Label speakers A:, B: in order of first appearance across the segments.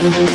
A: Hitman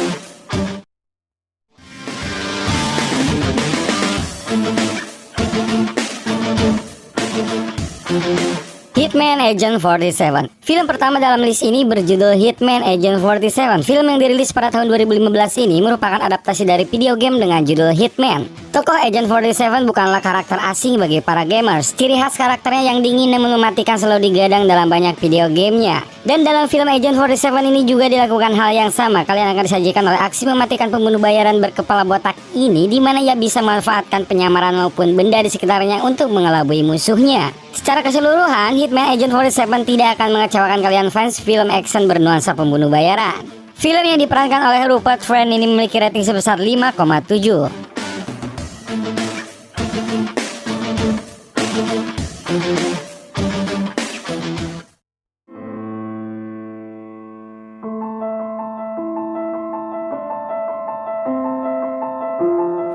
A: Agent 47. Film pertama dalam list ini berjudul Hitman Agent 47. Film yang dirilis pada tahun 2015 ini merupakan adaptasi dari video game dengan judul Hitman. Tokoh Agent 47 bukanlah karakter asing bagi para gamers. Ciri khas karakternya yang dingin dan mematikan selalu digadang dalam banyak video gamenya. Dan dalam film Agent 47 ini juga dilakukan hal yang sama. Kalian akan disajikan oleh aksi mematikan pembunuh bayaran berkepala botak ini, di mana ia bisa memanfaatkan penyamaran maupun benda di sekitarnya untuk mengelabui musuhnya. Secara keseluruhan, Hitman Agent 47 tidak akan mengecewakan kalian fans film action bernuansa pembunuh bayaran. Film yang diperankan oleh Rupert Friend ini memiliki rating sebesar 5,7.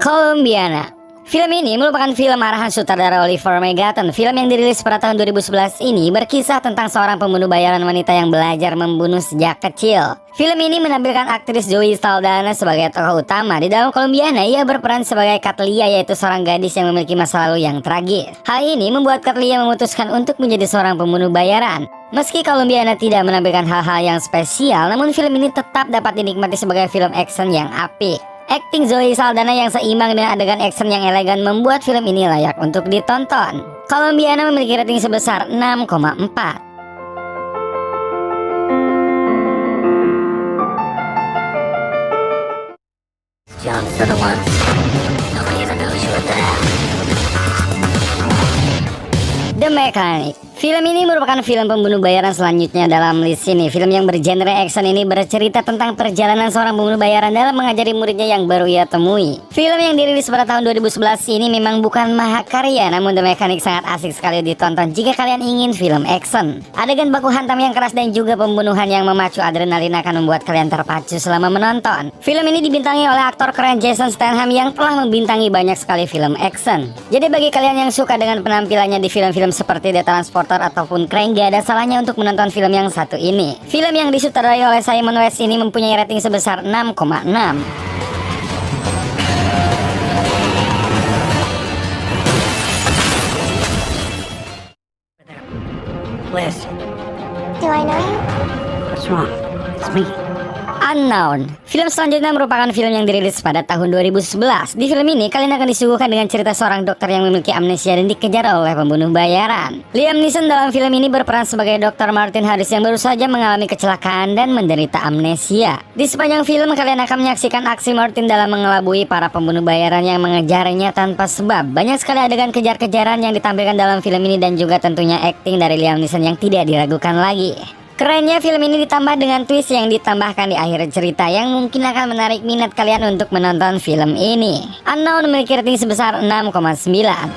A: Colombiana. Film ini merupakan film arahan sutradara Oliver Megaton. Film yang dirilis pada tahun 2011 ini berkisah tentang seorang pembunuh bayaran wanita yang belajar membunuh sejak kecil. Film ini menampilkan aktris Zoe Saldana sebagai tokoh utama. Di dalam Colombiana, ia berperan sebagai Katlia, yaitu seorang gadis yang memiliki masa lalu yang tragis. Hal ini membuat Katlia memutuskan untuk menjadi seorang pembunuh bayaran. Meski Colombiana tidak menampilkan hal-hal yang spesial, namun film ini tetap dapat dinikmati sebagai film action yang apik. Akting Zoe Saldana yang seimbang dengan adegan action yang elegan membuat film ini layak untuk ditonton. Colombiana memiliki rating sebesar 6,4.
B: John for the one. Nobody ever knows you were there.
A: The Mechanic. Film ini merupakan film pembunuh bayaran selanjutnya dalam list ini. Film yang bergenre action ini bercerita tentang perjalanan seorang pembunuh bayaran dalam mengajari muridnya yang baru ia temui. Film yang dirilis pada tahun 2011 ini memang bukan mahakarya, namun The Mechanic sangat asik sekali ditonton jika kalian ingin film action. Adegan baku hantam yang keras dan juga pembunuhan yang memacu adrenalin akan membuat kalian terpacu selama menonton. Film ini dibintangi oleh aktor keren Jason Statham yang telah membintangi banyak sekali film action. Jadi bagi kalian yang suka dengan penampilannya di film-film seperti The Transporter ataupun Crank, gak ada salahnya untuk menonton film yang satu ini. Film yang disutradarai oleh Simon West ini mempunyai rating sebesar 6,6.
B: Liz,
C: Do I know you?
B: what's wrong? It's me.
A: Unknown. Film selanjutnya merupakan film yang dirilis pada tahun 2011. Di film ini kalian akan disuguhkan dengan cerita seorang dokter yang memiliki amnesia dan dikejar oleh pembunuh bayaran. Liam Neeson dalam film ini berperan sebagai Dr. Martin Harris yang baru saja mengalami kecelakaan dan menderita amnesia. Di sepanjang film kalian akan menyaksikan aksi Martin dalam mengelabui para pembunuh bayaran yang mengejarnya tanpa sebab. Banyak sekali adegan kejar-kejaran yang ditampilkan dalam film ini dan juga tentunya akting dari Liam Neeson yang tidak diragukan lagi. Kerennya film ini ditambah dengan twist yang ditambahkan di akhir cerita yang mungkin akan menarik minat kalian untuk menonton film ini. Unknown memiliki rating sebesar 6,9.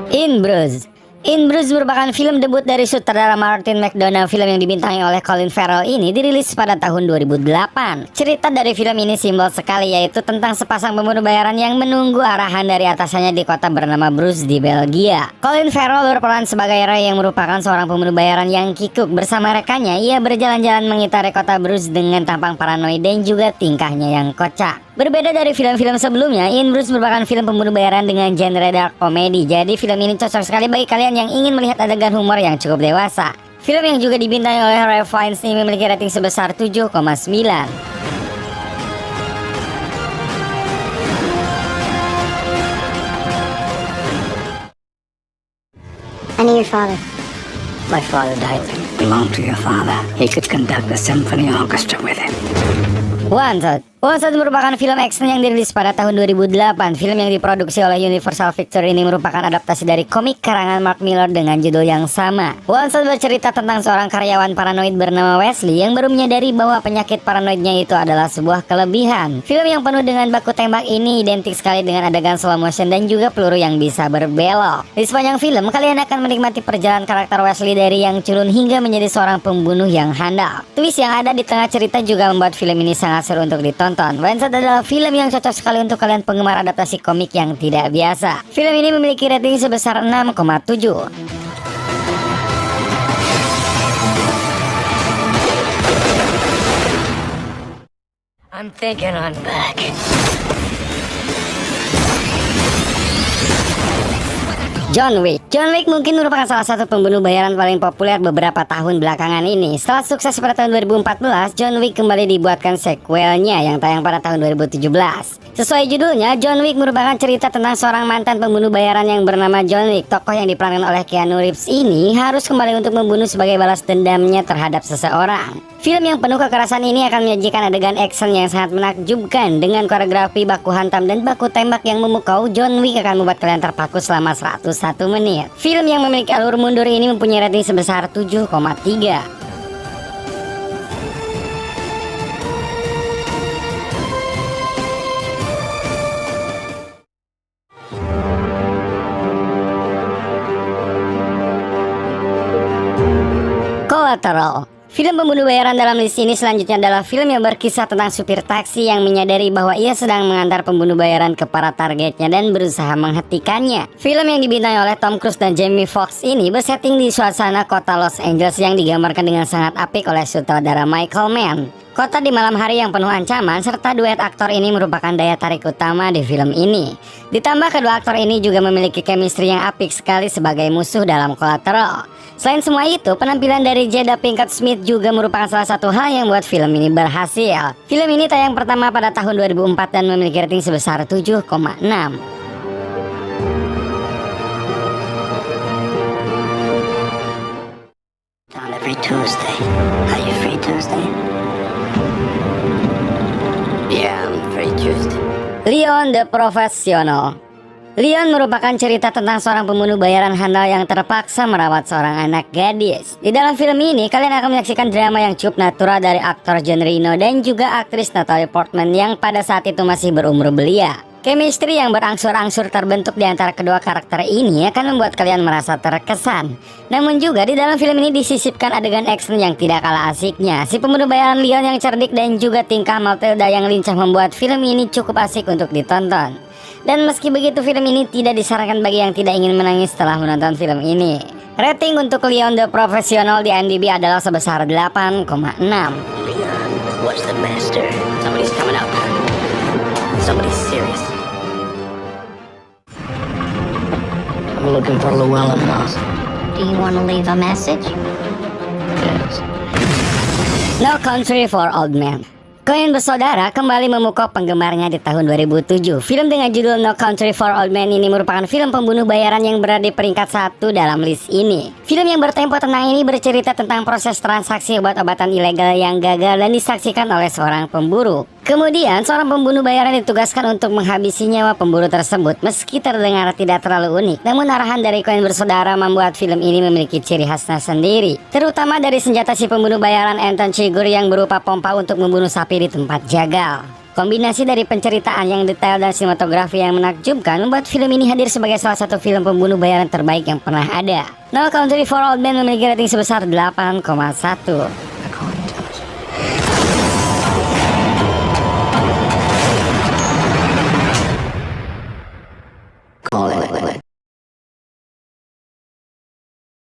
A: In Bruges. In Bruges merupakan film debut dari sutradara Martin McDonagh. Film yang dibintangi oleh Colin Farrell ini dirilis pada tahun 2008. Cerita dari film ini simbol sekali, yaitu tentang sepasang pembunuh bayaran yang menunggu arahan dari atasannya di kota bernama Bruges di Belgia. Colin Farrell berperan sebagai Ray yang merupakan seorang pembunuh bayaran yang kikuk. Bersama rekannya, ia berjalan-jalan mengitari kota Bruges dengan tampang paranoid dan juga tingkahnya yang kocak. Berbeda dari film-film sebelumnya, In Bruges merupakan film pembunuh bayaran dengan genre dark comedy. Jadi film ini cocok sekali bagi kalian yang ingin melihat adegan humor yang cukup dewasa. Film yang juga dibintangi oleh Ralph Fiennes ini memiliki rating sebesar 7,9.
C: I knew your father.
B: My father died. Belonged to your father. He could conduct the symphony orchestra with him.
A: Wanted. Wanted merupakan film action yang dirilis pada tahun 2008. Film yang diproduksi oleh Universal Pictures ini merupakan adaptasi dari komik karangan Mark Millar dengan judul yang sama. Wanted bercerita tentang seorang karyawan paranoid bernama Wesley yang baru menyadari bahwa penyakit paranoidnya itu adalah sebuah kelebihan. Film yang penuh dengan baku tembak ini identik sekali dengan adegan slow motion dan juga peluru yang bisa berbelok. Di sepanjang film, kalian akan menikmati perjalanan karakter Wesley dari yang culun hingga menjadi seorang pembunuh yang handal. Twist yang ada di tengah cerita juga membuat film ini sangat seru untuk ditonton. ditonton. Wednesday adalah film yang cocok sekali untuk kalian penggemar adaptasi komik yang tidak biasa. Film ini memiliki rating sebesar 6,7.
B: I'm thinking I'm back.
A: John Wick. John Wick mungkin merupakan salah satu pembunuh bayaran paling populer beberapa tahun belakangan ini. Setelah sukses pada tahun 2014, John Wick kembali dibuatkan sequelnya yang tayang pada tahun 2017. Sesuai judulnya, John Wick merupakan cerita tentang seorang mantan pembunuh bayaran yang bernama John Wick. Tokoh yang diperankan oleh Keanu Reeves ini harus kembali untuk membunuh sebagai balas dendamnya terhadap seseorang. Film yang penuh kekerasan ini akan menyajikan adegan action yang sangat menakjubkan dengan koreografi baku hantam dan baku tembak yang memukau. John Wick akan membuat kalian terpaku selama 101 menit. Film yang memiliki alur mundur ini mempunyai rating sebesar 7,3. Collateral. Film pembunuh bayaran dalam list ini selanjutnya adalah film yang berkisah tentang supir taksi yang menyadari bahwa ia sedang mengantar pembunuh bayaran ke para targetnya dan berusaha menghentikannya. Film yang dibintangi oleh Tom Cruise dan Jamie Foxx ini bersetting di suasana kota Los Angeles yang digambarkan dengan sangat apik oleh sutradara Michael Mann. Kota di malam hari yang penuh ancaman serta duet aktor ini merupakan daya tarik utama di film ini. Ditambah kedua aktor ini juga memiliki chemistry yang apik sekali sebagai musuh dalam Collateral. Selain semua itu, penampilan dari Jada Pinkett Smith juga merupakan salah satu hal yang membuat film ini berhasil. Film ini tayang pertama pada tahun 2004 dan memiliki rating sebesar 7,6.
B: On every Tuesday. Are you free Tuesday? Yeah, I'm free Tuesday.
A: Leon the Professional. Leon merupakan cerita tentang seorang pembunuh bayaran handal yang terpaksa merawat seorang anak gadis. Di dalam film ini, kalian akan menyaksikan drama yang cukup natural dari aktor John Reno dan juga aktris Natalie Portman yang pada saat itu masih berumur belia. Chemistry yang berangsur-angsur terbentuk di antara kedua karakter ini akan membuat kalian merasa terkesan. Namun juga di dalam film ini disisipkan adegan action yang tidak kalah asiknya. Si pembunuh bayaran Leon yang cerdik dan juga tingkah Matilda yang lincah membuat film ini cukup asik untuk ditonton. Dan meski begitu, film ini tidak disarankan bagi yang tidak ingin menangis setelah menonton film ini. Rating untuk Leon the Professional di IMDb adalah sebesar 8,6.
B: Leon, watch the master. Somebody's coming up. Somebody's serious. I'm looking for Llewellyn Moss.
C: Do you want to leave a message?
B: Yes.
A: No Country for Old Men. Coen bersaudara kembali memukau penggemarnya di tahun 2007. Film dengan judul No Country for Old Men ini merupakan film pembunuh bayaran yang berada di peringkat 1 dalam list ini. Film yang bertempo tenang ini bercerita tentang proses transaksi obat-obatan ilegal yang gagal dan disaksikan oleh seorang pemburu. Kemudian seorang pembunuh bayaran ditugaskan untuk menghabisi nyawa pemburu tersebut. Meski terdengar tidak terlalu unik, namun arahan dari Coen bersaudara membuat film ini memiliki ciri khasnya sendiri. Terutama dari senjata si pembunuh bayaran Anton Chigurh yang berupa pompa untuk membunuh sapi di tempat jagal. Kombinasi dari penceritaan yang detail dan sinematografi yang menakjubkan membuat film ini hadir sebagai salah satu film pembunuh bayaran terbaik yang pernah ada. No Country for Old Men memiliki rating sebesar 8,1.